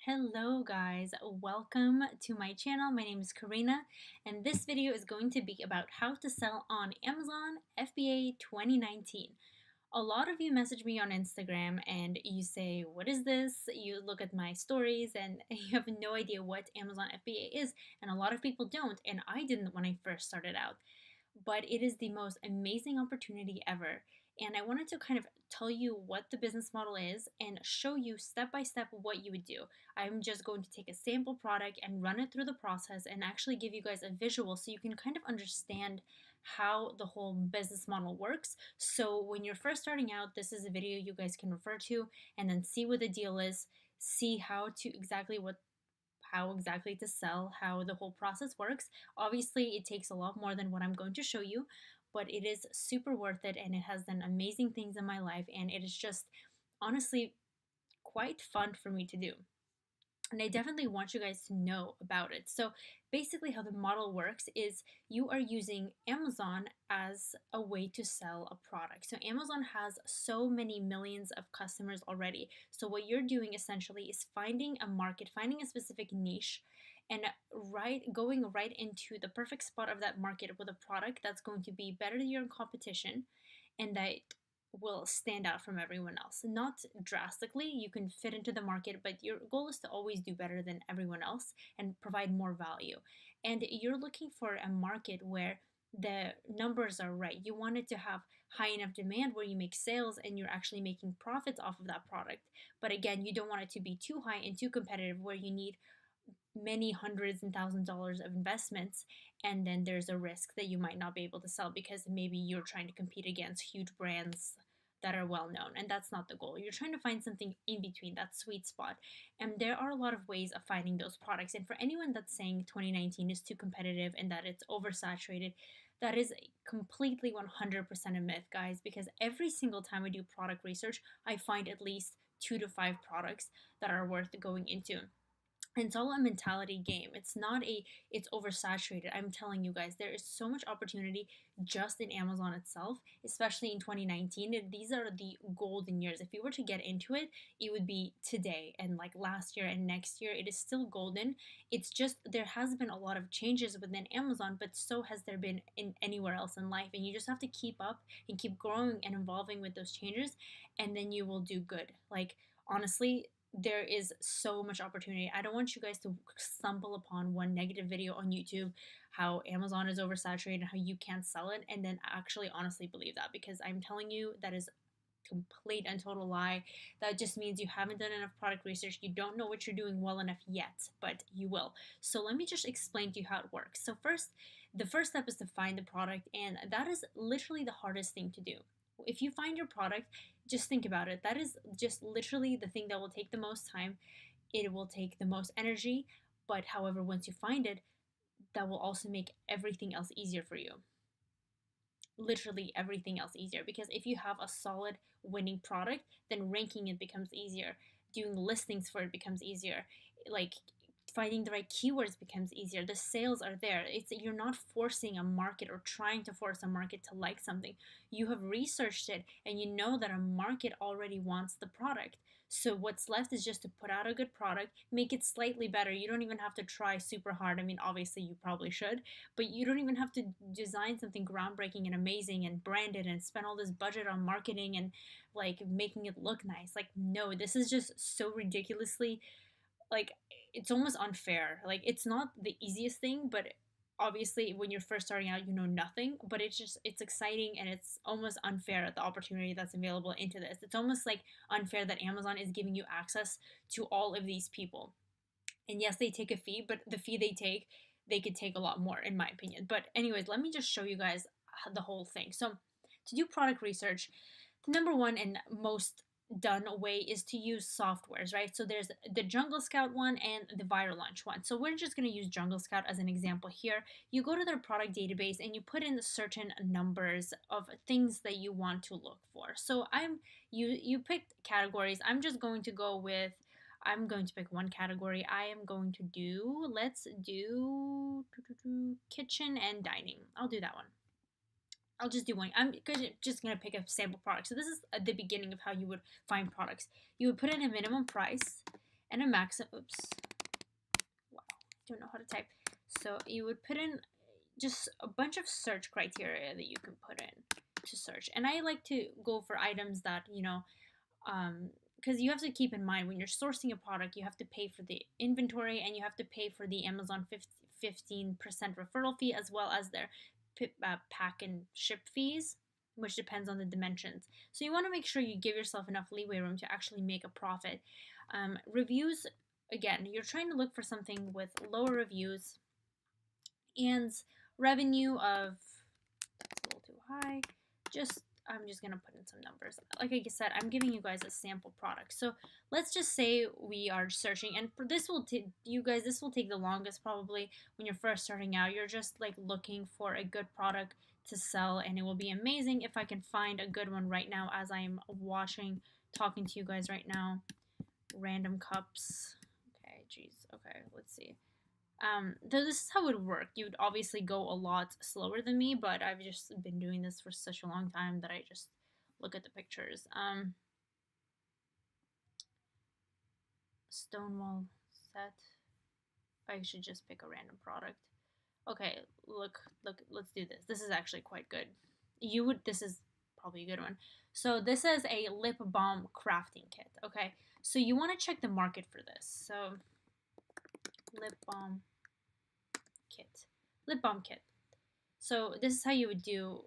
Hello guys, welcome to my channel. My name is Karina and this video is going to be about how to sell on Amazon FBA 2019. A lot of you message me on Instagram and you say, what is this? You look at my stories and you have no idea what Amazon FBA is, and a lot of people don't, and I didn't when I first started out. But it is the most amazing opportunity ever. And I wanted to kind of tell you what the business model is and show you step by step what you would do. I'm just going to take a sample product and run it through the process and actually give you guys a visual so you can kind of understand how the whole business model works. So when you're first starting out, this is a video you guys can refer to and then see what the deal is, see how exactly to sell, how the whole process works. Obviously, it takes a lot more than what I'm going to show you, but it is super worth it and it has done amazing things in my life, and it is just honestly quite fun for me to do. And I definitely want you guys to know about it. So basically how the model works is you are using Amazon as a way to sell a product. So Amazon has so many millions of customers already. So what you're doing essentially is finding a market, finding a specific niche, and going right into the perfect spot of that market with a product that's going to be better than your competition and that will stand out from everyone else. Not drastically, you can fit into the market, but your goal is to always do better than everyone else and provide more value. And you're looking for a market where the numbers are right. You want it to have high enough demand where you make sales and you're actually making profits off of that product. But again, you don't want it to be too high and too competitive where you need many hundreds and thousands of dollars of investments, and then there's a risk that you might not be able to sell because maybe you're trying to compete against huge brands that are well known, and that's not the goal. You're trying to find something in between, that sweet spot, and there are a lot of ways of finding those products. And for anyone that's saying 2019 is too competitive and that it's oversaturated, that is completely 100% a myth, guys, because every single time I do product research, I find at least 2 to 5 products that are worth going into. And it's all a mentality game. It's oversaturated. I'm telling you guys, there is so much opportunity just in Amazon itself, especially in 2019. These are the golden years. If you were to get into it, it would be today and like last year and next year. It is still golden. It's just there has been a lot of changes within Amazon, but so has there been in anywhere else in life. And you just have to keep up and keep growing and evolving with those changes, and then you will do good. Like, honestly, there is so much opportunity. I don't want you guys to stumble upon one negative video on YouTube, how Amazon is oversaturated and how you can't sell it, and then actually honestly believe that, because I'm telling you that is complete and total lie. That just means you haven't done enough product research. You don't know what you're doing well enough yet, but you will. So let me just explain to you how it works. So the first step is to find the product, and that is literally the hardest thing to do. If you find your product, just think about it. That is just literally the thing that will take the most time. It will take the most energy, but however, once you find it, that will also make everything else easier for you. Literally everything else easier, because if you have a solid winning product, then ranking it becomes easier. Doing listings for it becomes easier. Like, finding the right keywords becomes easier. The sales are there. You're not forcing a market or trying to force a market to like something. You have researched it and you know that a market already wants the product. So what's left is just to put out a good product, make it slightly better. You don't even have to try super hard. I mean, obviously you probably should, but you don't even have to design something groundbreaking and amazing and brand it and spend all this budget on marketing and like making it look nice. Like, no, this is just so ridiculously, like, it's almost unfair. Like, it's not the easiest thing, but obviously when you're first starting out, you know nothing, but it's exciting, and it's almost unfair at the opportunity that's available into this. It's almost like unfair that Amazon is giving you access to all of these people. And yes, they take a fee, but the fee they could take a lot more, in my opinion. But anyways, let me just show you guys the whole thing. So to do product research, the number one and most done way is to use softwares, right? So there's the Jungle Scout one and the Viral Launch one. So we're just going to use Jungle Scout as an example here. You go to their product database and you put in certain numbers of things that you want to look for. So you picked categories. I'm just going to go with, I'm going to pick one category. I am going to do, let's do kitchen and dining. I'll do that one. I'll just do one. I'm just going to pick a sample product. So this is the beginning of how you would find products. You would put in a minimum price, and a maximum. Oops, wow, don't know how to type. So you would put in just a bunch of search criteria that you can put in to search. And I like to go for items that, because you have to keep in mind when you're sourcing a product, you have to pay for the inventory and you have to pay for the Amazon 15% referral fee, as well as their pack and ship fees, which depends on the dimensions. So you want to make sure you give yourself enough leeway room to actually make a profit. Reviews, again, you're trying to look for something with lower reviews and revenue of, that's a little too high. I'm just gonna put in some numbers. Like I said, I'm giving you guys a sample product. So let's just say we are searching, and for this will take you guys, this will take the longest probably when you're first starting out. You're just like looking for a good product to sell, and it will be amazing if I can find a good one right now as I'm talking to you guys right now. Random cups. Okay, geez. Okay, let's see. This is how it would work. You would obviously go a lot slower than me, but I've just been doing this for such a long time that I just look at the pictures. Stonewall set. I should just pick a random product. Okay, look, let's do this. This is actually quite good. This is probably a good one. So this is a lip balm crafting kit, okay? So you want to check the market for this. So lip balm kit. So this is how you would do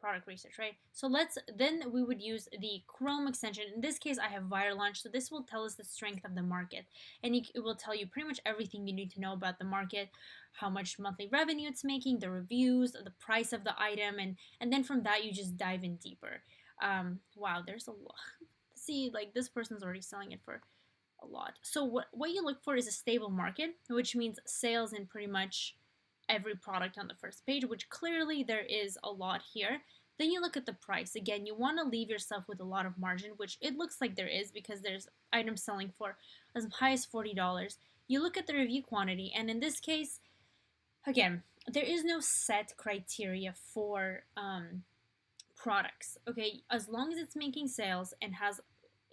product research, right? So then we would use the Chrome extension. In this case, I have VireLaunch, so this will tell us the strength of the market, and it will tell you pretty much everything you need to know about the market, how much monthly revenue it's making, the reviews, the price of the item, and then from that you just dive in deeper. Wow, there's a lot. See, like this person's already selling it for a lot. So what you look for is a stable market, which means sales in pretty much every product on the first page, which clearly there is a lot here. Then you look at the price. Again, you want to leave yourself with a lot of margin, which it looks like there is because there's items selling for as high as $40. You look at the review quantity, and in this case, again, there is no set criteria for products. Okay, as long as it's making sales and has,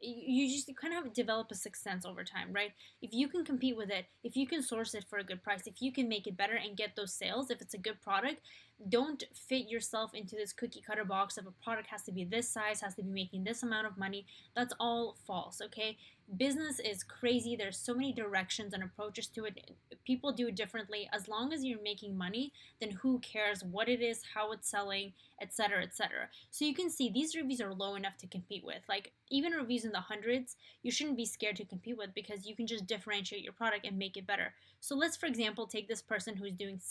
you just kind of develop a sixth sense over time, right? If you can compete with it, if you can source it for a good price, if you can make it better and get those sales, if it's a good product, don't fit yourself into this cookie cutter box of a product has to be this size, has to be making this amount of money. That's all false, okay? Business is crazy. There's so many directions and approaches to it. People do it differently. As long as you're making money, then who cares what it is, how it's selling, etc., etc. So you can see these reviews are low enough to compete with. Like even reviews in the hundreds, you shouldn't be scared to compete with because you can just differentiate your product and make it better. So let's, for example, take this person who's doing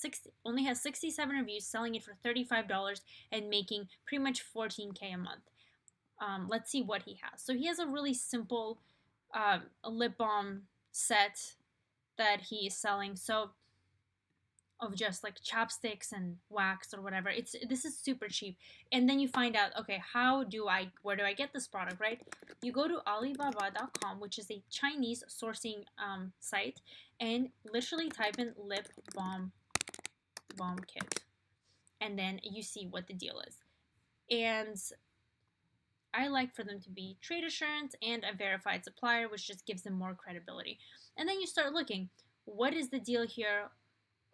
only has 67 reviews, selling it for $35 and making pretty much $14K a month. Let's see what he has. So he has a really simple a lip balm set that he is selling. So of just like chapsticks and wax or whatever. This is super cheap. And then you find out, okay, where do I get this product, right? You go to Alibaba.com, which is a Chinese sourcing site, and literally type in lip balm kit. And then you see what the deal is. And I like for them to be trade assurance and a verified supplier, which just gives them more credibility. And then you start looking, what is the deal here?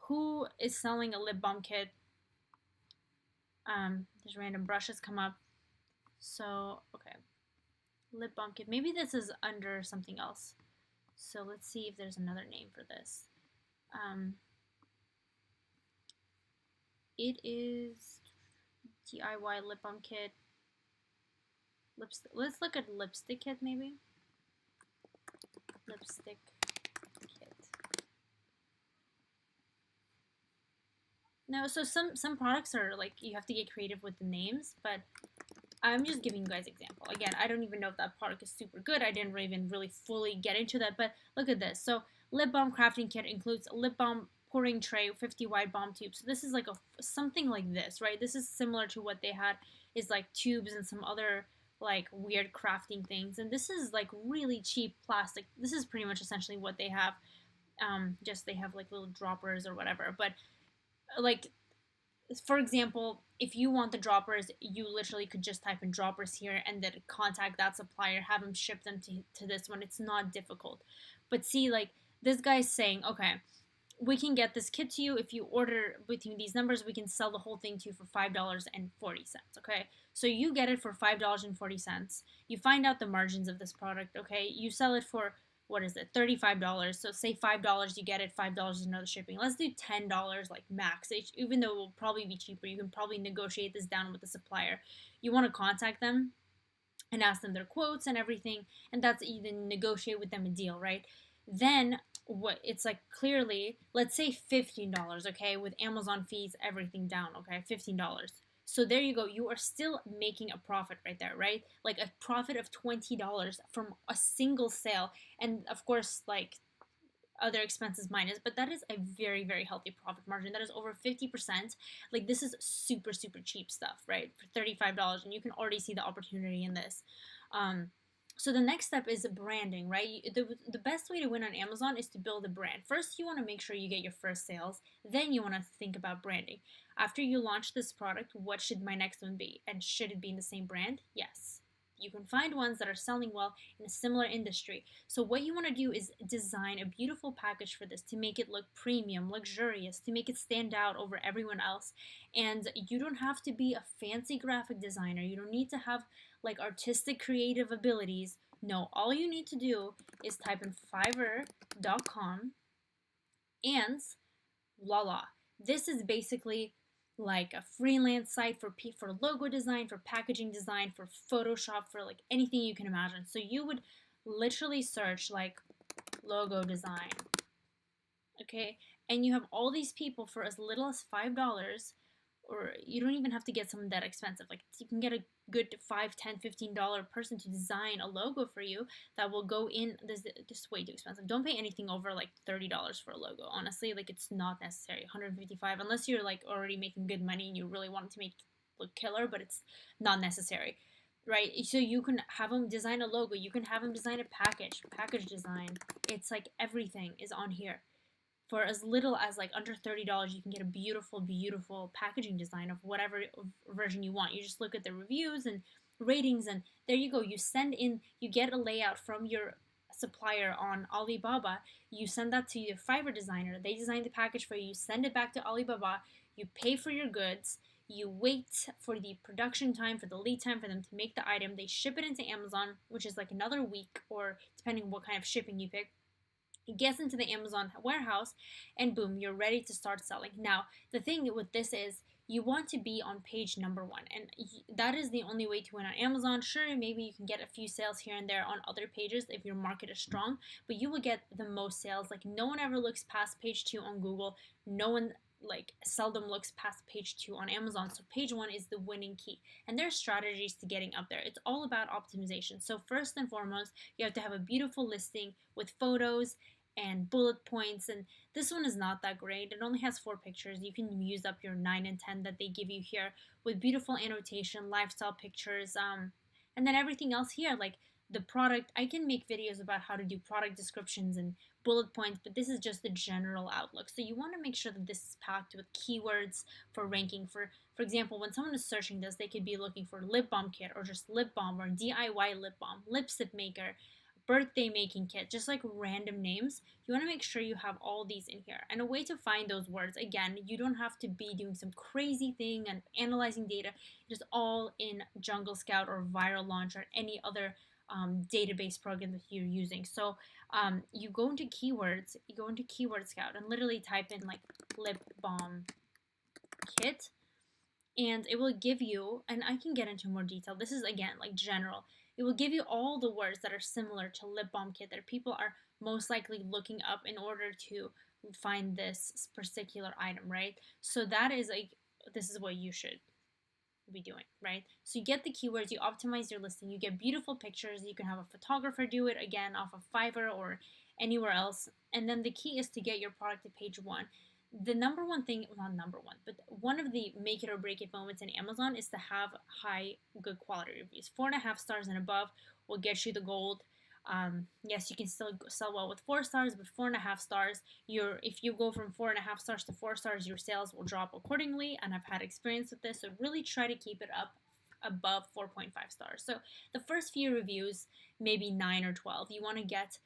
Who is selling a lip balm kit? There's random brushes come up. So, okay. Lip balm kit. Maybe this is under something else. So let's see if there's another name for this. It is DIY lip balm kit. Let's look at lipstick kit maybe. Lipstick kit. No, so some products are like you have to get creative with the names, but I'm just giving you guys an example. Again, I don't even know if that product is super good. I didn't even really fully get into that, but look at this. So lip balm crafting kit includes a lip balm pouring tray, 50 wide balm tubes. So this is like something like this, right? This is similar to what they had is like tubes and some other like weird crafting things, and this is like really cheap plastic. This is pretty much essentially what they have. Just they have like little droppers or whatever, but like for example, if you want the droppers, you literally could just type in droppers here and then contact that supplier, have them ship them to this one. It's not difficult. But see, like, this guy's saying, okay, we can get this kit to you if you order between these numbers. We can sell the whole thing to you for $5.40. Okay, so you get it for $5.40. You find out the margins of this product. Okay, you sell it for, what is it, $35. So say $5, you get it, $5 is another shipping. Let's do $10 like max, even though it will probably be cheaper. You can probably negotiate this down with the supplier. You want to contact them and ask them their quotes and everything, and that's even negotiate with them a deal, right? Then what it's like, clearly, let's say $15, okay, with Amazon fees, everything down, okay, $15. So there you go. You are still making a profit right there, right? Like a profit of $20 from a single sale, and of course, like other expenses minus, but that is a very, very healthy profit margin. That is over 50%. Like, this is super, super cheap stuff, right? For $35, and you can already see the opportunity in this. So the next step is branding, right? The best way to win on Amazon is to build a brand. First, you want to make sure you get your first sales. Then you want to think about branding. After you launch this product, what should my next one be? And should it be in the same brand? Yes. You can find ones that are selling well in a similar industry. So what you want to do is design a beautiful package for this to make it look premium, luxurious, to make it stand out over everyone else. And you don't have to be a fancy graphic designer. You don't need to have like artistic creative abilities. No, all you need to do is type in fiverr.com and voila. This is basically like a freelance site for logo design, for packaging design, for Photoshop, for like anything you can imagine. So you would literally search like logo design, okay? And you have all these people for as little as $5, or you don't even have to get something that expensive. Like, you can get a good $5, $10, $15 person to design a logo for you that will go in. This is way too expensive. Don't pay anything over like $30 for a logo. Honestly, like, it's not necessary. $155, unless you're like already making good money and you really want it to make it look killer, but it's not necessary, right? So you can have them design a logo. You can have them design a package design. It's like everything is on here. For as little as like under $30, you can get a beautiful, beautiful packaging design of whatever version you want. You just look at the reviews and ratings, and there you go. You send in, you get a layout from your supplier on Alibaba. You send that to your Fiverr designer. They design the package for you. You send it back to Alibaba. You pay for your goods. You wait for the production time, for the lead time for them to make the item. They ship it into Amazon, which is like another week, or depending what kind of shipping you pick. It gets into the Amazon warehouse, and boom, you're ready to start selling. Now, the thing with this is you want to be on page number one, and that is the only way to win on Amazon. Sure, maybe you can get a few sales here and there on other pages if your market is strong, but you will get the most sales. Like, no one ever looks past page 2 on Google. No one like seldom looks past page 2 on Amazon. So page 1 is the winning key, and there are strategies to getting up there. It's all about optimization. So first and foremost, you have to have a beautiful listing with photos and bullet points, and this one is not that great. It only has 4 pictures. You can use up your 9 and 10 that they give you here with beautiful annotation, lifestyle pictures, and then everything else here, like the product. I can make videos about how to do product descriptions and bullet points, but this is just the general outlook. So you want to make sure that this is packed with keywords for ranking. For example, when someone is searching this, they could be looking for lip balm kit, or just lip balm, or DIY lip balm, lipstick maker, birthday making kit, just like random names. You want to make sure you have all these in here. And a way to find those words, again, you don't have to be doing some crazy thing and analyzing data. It is all in Jungle Scout or Viral Launch or any other database program that you're using. So you go into keywords, you go into Keyword Scout and literally type in like lip balm kit, and it will give you, and I can get into more detail. This is again like general. It will give you all the words that are similar to lip balm kit that people are most likely looking up in order to find this particular item, right? So that is like, this is what you should be doing, right? So you get the keywords, you optimize your listing, you get beautiful pictures. You can have a photographer do it, again, off of Fiverr or anywhere else. And then the key is to get your product to page 1. The number one thing, well, not number one, but one of the make it or break it moments in Amazon is to have high, good quality reviews. 4.5 stars and above will get you the gold. Yes, you can still sell well with 4 stars, but 4.5 stars, if you go from 4.5 stars to 4 stars, your sales will drop accordingly. And I've had experience with this, so really try to keep it up above 4.5 stars. So the first few reviews, maybe 9 or 12, you want to get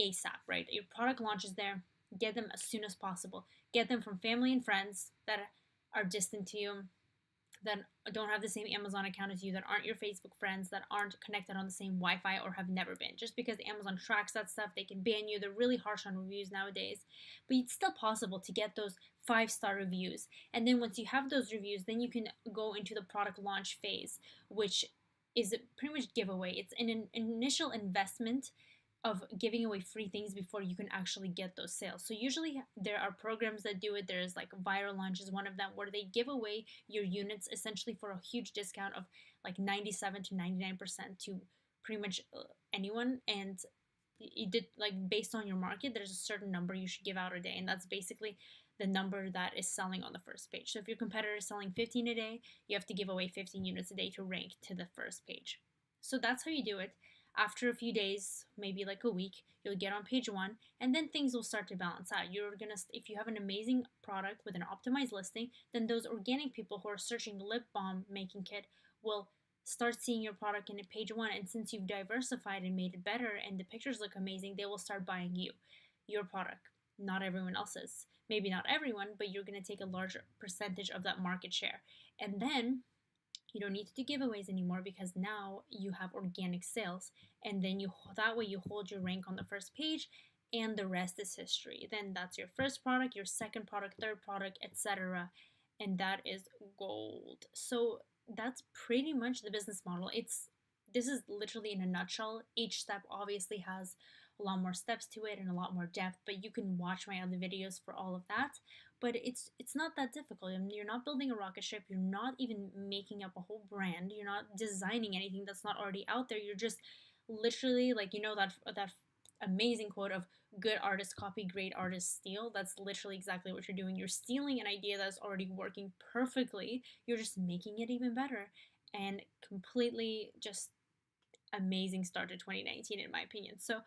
ASAP, right? Your product launches there, get them as soon as possible. Get them from family and friends that are distant to you, that don't have the same Amazon account as you, that aren't your Facebook friends, that aren't connected on the same Wi Fi or have never been. Just because Amazon tracks that stuff, they can ban you. They're really harsh on reviews nowadays. But it's still possible to get those 5 star reviews. And then once you have those reviews, then you can go into the product launch phase, which is pretty much giveaway. It's an initial investment of giving away free things before you can actually get those sales. So usually there are programs that do it. There's like Viral Launch is one of them, where they give away your units essentially for a huge discount of like 97 to 99% to pretty much anyone. And it did, like, based on your market, there's a certain number you should give out a day, and that's basically the number that is selling on the first page. So if your competitor is selling 15 a day, you have to give away 15 units a day to rank to the first page. So that's how you do it. After a few days, maybe like a week, you'll get on page one, and then things will start to balance out. If you have an amazing product with an optimized listing, then those organic people who are searching lip balm making kit will start seeing your product in page one. And since you've diversified and made it better and the pictures look amazing, they will start buying your product, not everyone else's. Maybe not everyone, but you're going to take a larger percentage of that market share. And then you don't need to do giveaways anymore, because now you have organic sales, and then that way you hold your rank on the first page, and the rest is history. Then that's your first product, your second product, third product, etc., and that is gold. So that's pretty much the business model. This is literally in a nutshell. Each step obviously has a lot more steps to it and a lot more depth, but you can watch my other videos for all of that. But it's not that difficult. I mean, you're not building a rocket ship. You're not even making up a whole brand. You're not designing anything that's not already out there. You're just literally, like, that amazing quote of good artists copy, great artists steal. That's literally exactly what you're doing. You're stealing an idea that's already working perfectly. You're just making it even better, and completely just amazing start to 2019 in my opinion. So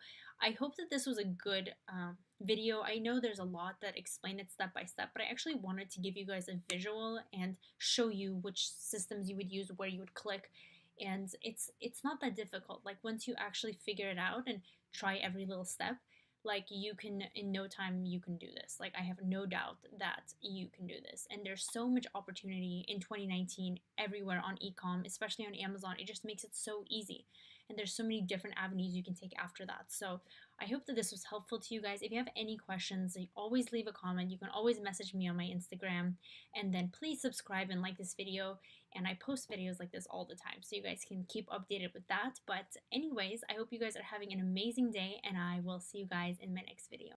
I hope that this was a good video. I know there's a lot that explain it step by step, but I actually wanted to give you guys a visual and show you which systems you would use, where you would click. And it's not that difficult. Like, once you actually figure it out and try every little step, like, you can, in no time, you can do this. Like, I have no doubt that you can do this. And there's so much opportunity in 2019 everywhere on ecom, especially on Amazon. It just makes it so easy, and there's so many different avenues you can take after that. So I hope that this was helpful to you guys. If you have any questions, you always leave a comment. You can always message me on my Instagram, and then please subscribe and like this video. And I post videos like this all the time, so you guys can keep updated with that. But anyways, I hope you guys are having an amazing day, and I will see you guys in my next video.